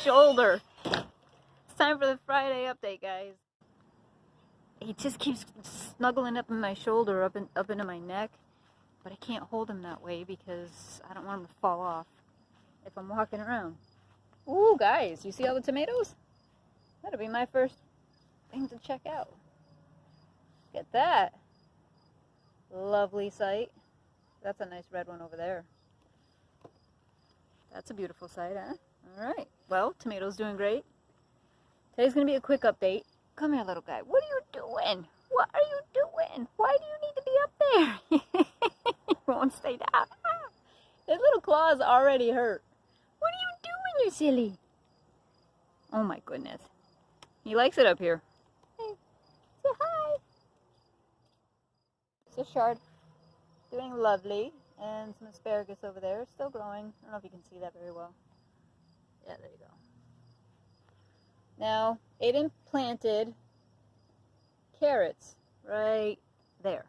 shoulder. It's time for the Friday update, guys. He just keeps snuggling up in my shoulder, up into my neck, but I can't hold him that way because I don't want him to fall off if I'm walking around. Ooh, guys, you see all the tomatoes? That'll be my first thing to check out. Look at that. Lovely sight. That's a nice red one over there. That's a beautiful sight, huh? Alright. Well, tomatoes doing great. Today's going to be a quick update. Come here, little guy. What are you doing? What are you doing? Why do you need to be up there? He won't stay down. His little claws already hurt. What are you doing, you silly? Oh my goodness. He likes it up here. Hey, say hi. So Shard, doing lovely. And some asparagus over there, still growing. I don't know if you can see that very well. Yeah, there you go. Now, Ayden planted carrots right there.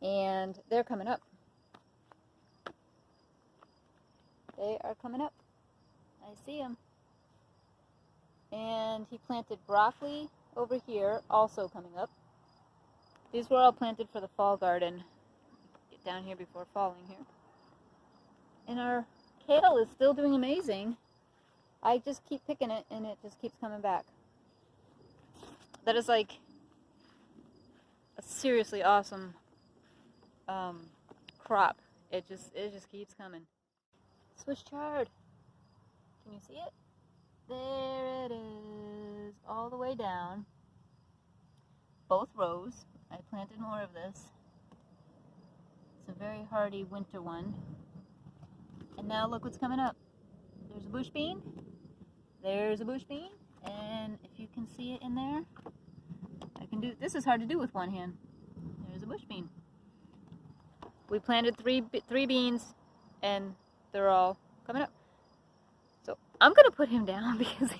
And they're coming up. They are coming up. I see them. And he planted broccoli over here, also coming up. These were all planted for the fall garden. Get down here before falling here. And our kale is still doing amazing. I just keep picking it and it just keeps coming back. That is like a seriously awesome crop. It just keeps coming. Swiss chard. Can you see it? There it is. All the way down. Both rows. I planted more of this. It's a very hardy winter one. And now look what's coming up. There's a bush bean. There's a bush bean. And if you can see it in there, I can do, this is hard to do with one hand. There's a bush bean. We planted three beans and they're all coming up. So I'm gonna put him down because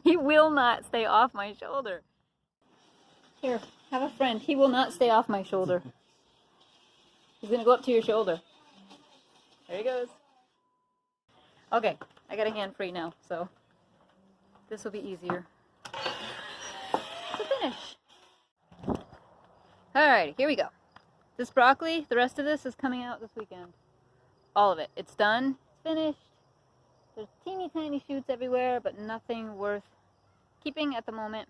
he will not stay off my shoulder. Here, have a friend. He will not stay off my shoulder. He's gonna go up to your shoulder. There he goes. Okay, I got a hand free now, so this will be easier to finish. Alright, here we go. This broccoli, the rest of this is coming out this weekend. All of it. It's done. It's finished. There's teeny tiny shoots everywhere, but nothing worth keeping at the moment.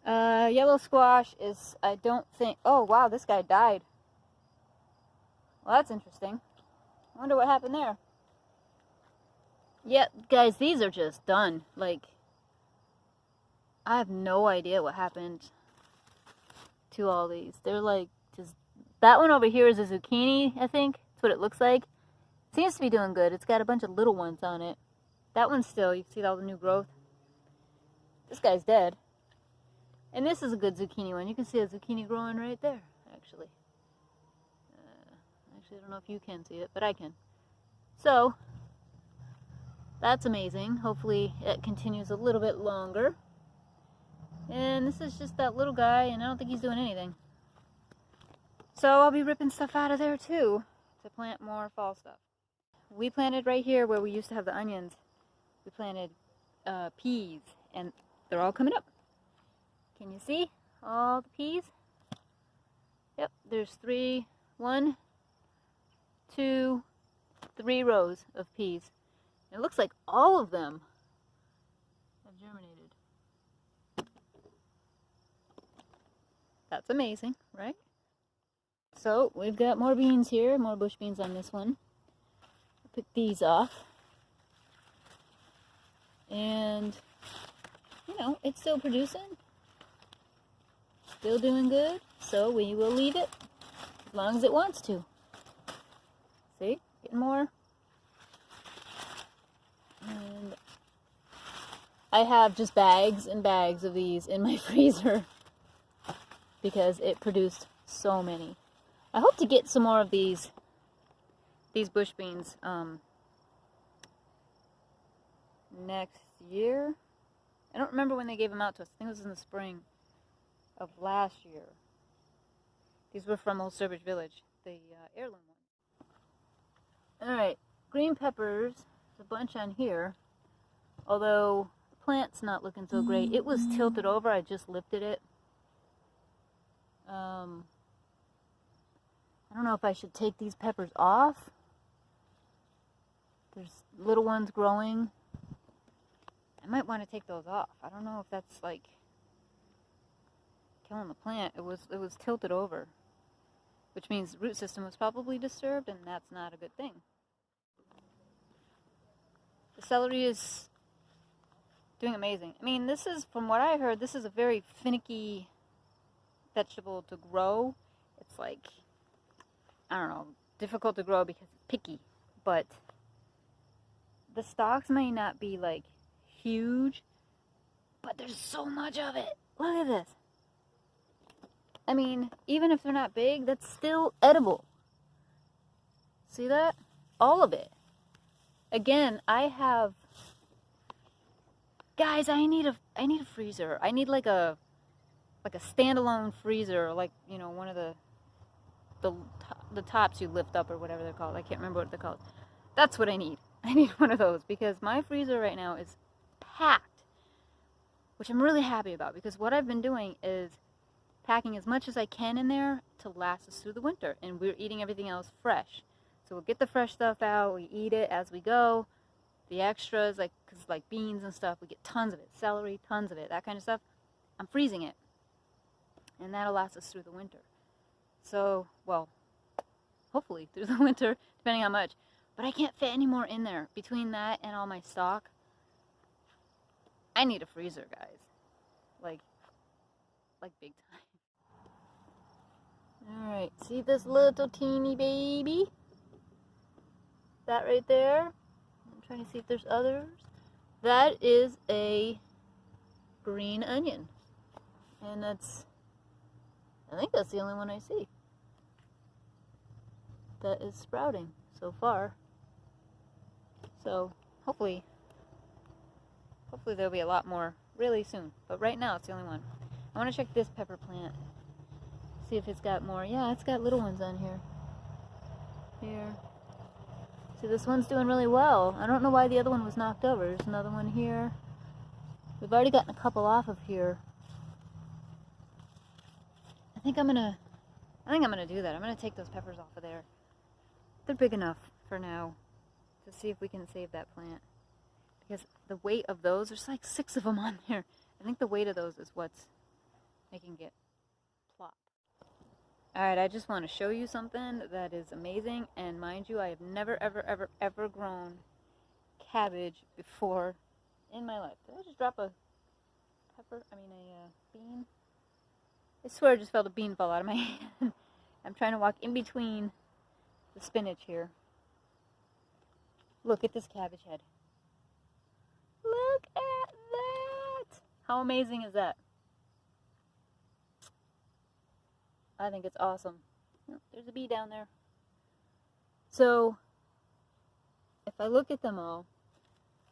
Yellow squash is, I don't think... Oh, wow, this guy died. Well, that's interesting. I wonder what happened there. Yeah, guys, these are just done. Like, I have no idea what happened to all these. They're like, just... That one over here is a zucchini, I think. That's what it looks like. Seems to be doing good. It's got a bunch of little ones on it. That one's still, you can see all the new growth. This guy's dead. And this is a good zucchini one. You can see a zucchini growing right there, actually. Actually, I don't know if you can see it, but I can. So, that's amazing. Hopefully it continues a little bit longer. And this is just that little guy, and I don't think he's doing anything. So I'll be ripping stuff out of there too to plant more fall stuff. We planted right here where we used to have the onions. We planted peas, and they're all coming up. Can you see all the peas? Yep, there's 3 rows of peas. It looks like all of them have germinated. That's amazing, right? So we've got more beans here, more bush beans on this one. I'll pick these off. And, you know, it's still producing. Still doing good. So we will leave it as long as it wants to. See? Getting more. And I have just bags and bags of these in my freezer because it produced so many. I hope to get some more of these bush beans next year. I don't remember when they gave them out to us. I think it was in the spring of last year. These were from Old Sturbridge Village, the heirloom one. Alright, green peppers, there's a bunch on here. Although the plant's not looking so great. It was tilted over. I just lifted it. I don't know if I should take these peppers off. There's little ones growing. I might want to take those off. I don't know if that's like killing the plant. It was tilted over, which means the root system was probably disturbed, and that's not a good thing. The celery is doing amazing. I mean, this is, from what I heard, this is a very finicky vegetable to grow. It's like, I don't know, difficult to grow because it's picky, but the stalks may not be like huge, but there's so much of it. Look at this. I mean, even if they're not big, that's still edible. See that? All of it. Again, I have, guys, I need a freezer. I need like a standalone freezer, like, you know, one of the tops you lift up or whatever they're called. I can't remember what they're called. That's what I need. I need one of those because my freezer right now is packed, which I'm really happy about, because what I've been doing is packing as much as I can in there to last us through the winter, and we're eating everything else fresh. So we'll get the fresh stuff out, we eat it as we go. The extras, like, cause like beans and stuff, we get tons of it. Celery, tons of it, that kind of stuff. I'm freezing it, and that'll last us through the winter. So, well, hopefully through the winter, depending on how much. But I can't fit any more in there. Between that and all my stock, I need a freezer, guys. Like big time. Alright, see this little teeny baby? That right there? I'm trying to see if there's others. That is a green onion. And I think that's the only one I see that is sprouting so far. So hopefully there'll be a lot more really soon. But right now it's the only one. I want to check this pepper plant. See if it's got more. Yeah, it's got little ones on here. Here. See, this one's doing really well. I don't know why the other one was knocked over. There's another one here. We've already gotten a couple off of here. I think I'm gonna do that. I'm gonna take those peppers off of there. They're big enough for now to see if we can save that plant. Because the weight of those, there's like 6 of them on there. I think the weight of those is what's making it plop. Alright, I just want to show you something that is amazing. And mind you, I have never, ever grown cabbage before in my life. Did I just drop a bean? I swear I just felt a bean fall out of my hand. I'm trying to walk in between the spinach here. Look at this cabbage head. Look at that! How amazing is that? I think it's awesome. Oh, there's a bee down there. So, if I look at them all,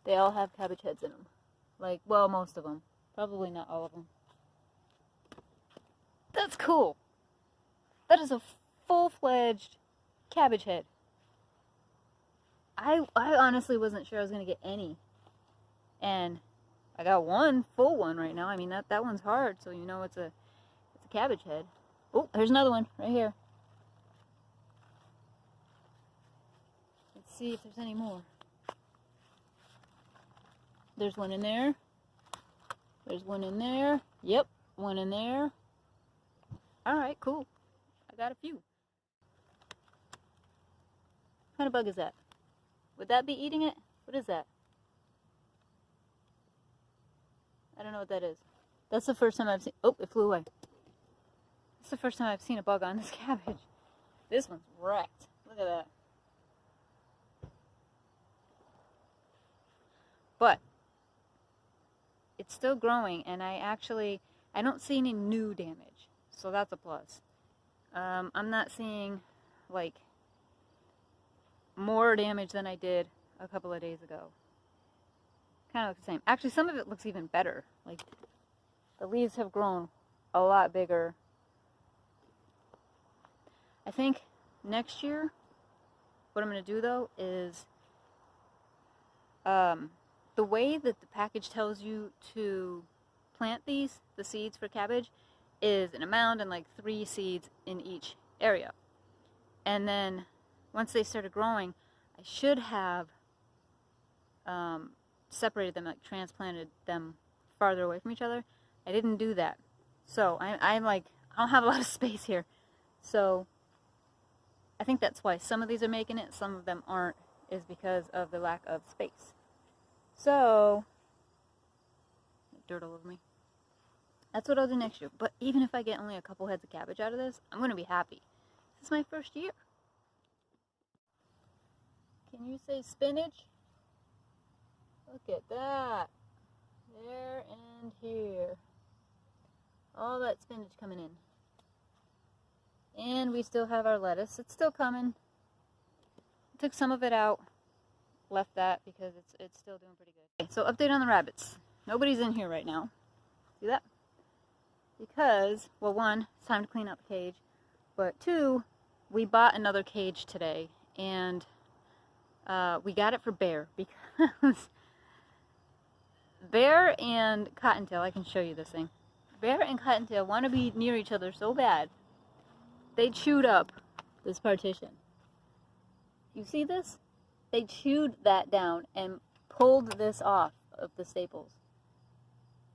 they all have cabbage heads in them. Like, well, most of them. Probably not all of them. That's cool. That is a full-fledged cabbage head. I honestly wasn't sure I was going to get any. And I got one full one right now. I mean, that one's hard, so you know it's a cabbage head. Oh, there's another one right here. Let's see if there's any more. There's one in there. There's one in there. Yep, one in there. Alright, cool. I got a few. What kind of bug is that? Would that be eating it? What is that? I don't know what that is. That's the first time I've seen... Oh, it flew away. That's the first time I've seen a bug on this cabbage. This one's wrecked. Look at that. But it's still growing, and I don't see any new damage. So that's a plus. I'm not seeing, like, more damage than I did a couple of days ago. Kind of looks the same. Actually, some of it looks even better. Like, the leaves have grown a lot bigger. I think next year, what I'm going to do, though, is the way that the package tells you to plant the seeds for cabbage, is in a mound and like 3 seeds in each area. And then once they started growing, I should have separated them, like transplanted them farther away from each other. I didn't do that. So I'm like, I don't have a lot of space here. So I think that's why some of these are making it, some of them aren't, is because of the lack of space. So, dirt all over me. That's what I'll do next year. But even if I get only a couple heads of cabbage out of this, I'm going to be happy. This is my first year. Can you say spinach? Look at that. There and here. All that spinach coming in. And we still have our lettuce. It's still coming. Took some of it out. Left that because it's still doing pretty good. Okay, so update on the rabbits. Nobody's in here right now. See that? Because, well, 1, it's time to clean out the cage. But 2, we bought another cage today. And we got it for Bear. Because Bear and Cottontail, I can show you this thing. Bear and Cottontail want to be near each other so bad. They chewed up this partition. You see this? They chewed that down and pulled this off of the staples.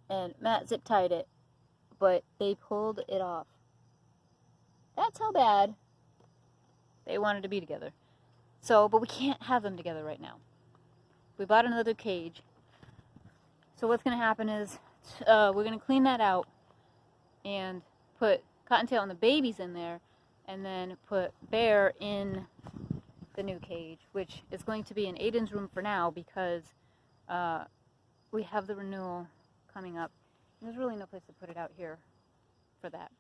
And Matt zip tied it, but they pulled it off. That's how bad they wanted to be together. So, but we can't have them together right now. We bought another cage. So what's going to happen is we're going to clean that out and put Cottontail and the babies in there, and then put Bear in the new cage, which is going to be in Ayden's room for now because we have the renewal coming up. There's really no place to put it out here for that.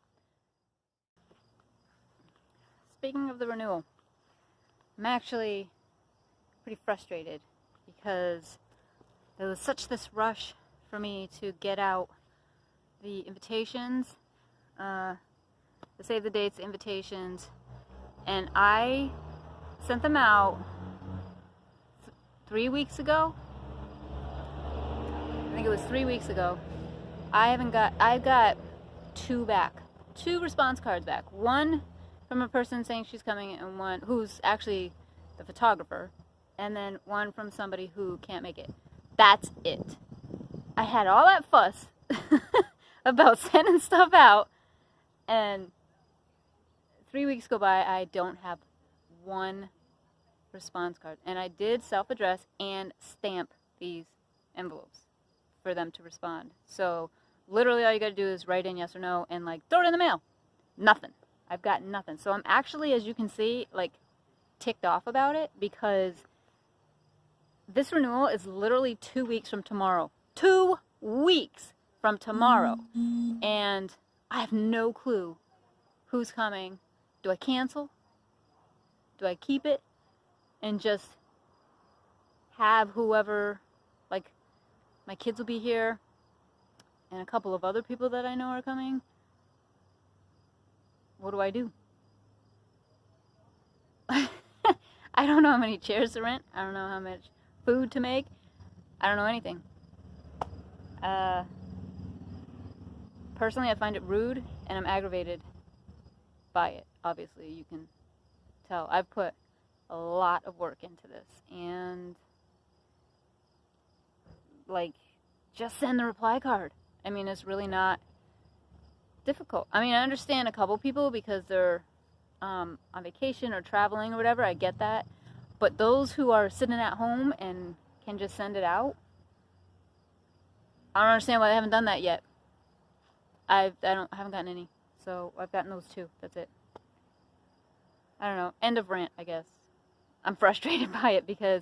Speaking of the renewal, I'm actually pretty frustrated because there was such this rush for me to get out the invitations, the save the dates invitations, and I sent them out 3 weeks ago. I think it was 3 weeks ago. I got 2 back. 2 response cards back. One from a person saying she's coming, and one who's actually the photographer, and then one from somebody who can't make it. That's it. I had all that fuss about sending stuff out, and 3 weeks go by, I don't have 1 response card. And I did self-address and stamp these envelopes for them to respond. So literally all you gotta do is write in yes or no and like throw it in the mail. Nothing. I've got nothing. So I'm actually, as you can see, like ticked off about it because this renewal is literally 2 weeks from tomorrow. 2 weeks from tomorrow. And I have no clue who's coming. Do I cancel? Do I keep it and just have whoever, like my kids will be here and a couple of other people that I know are coming? What do I do? I don't know how many chairs to rent. I don't know how much food to make. I don't know anything. Personally, I find it rude and I'm aggravated by it. Obviously, you can tell. I've put a lot of work into this, and like, just send the reply card. I mean, it's really not difficult. I mean, I understand a couple people because they're on vacation or traveling or whatever. I get that. But those who are sitting at home and can just send it out, I don't understand why they haven't done that yet. I haven't gotten any. So I've gotten those 2. That's it. I don't know. End of rant, I guess. I'm frustrated by it because,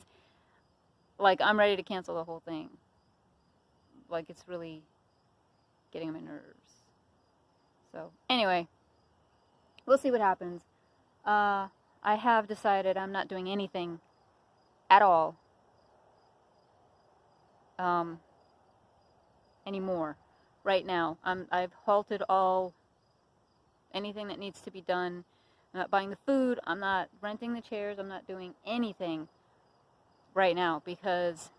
like, I'm ready to cancel the whole thing. Like, it's really getting on my nerves. So, anyway, we'll see what happens. I have decided I'm not doing anything at all anymore right now. I've halted anything that needs to be done. I'm not buying the food. I'm not renting the chairs. I'm not doing anything right now because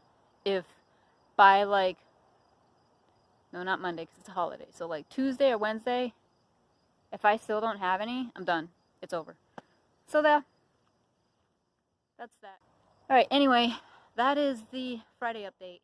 if by like, no, not Monday because it's a holiday. So like Tuesday or Wednesday, if I still don't have any, I'm done. It's over. So that's that. Alright, anyway, that is the Friday update.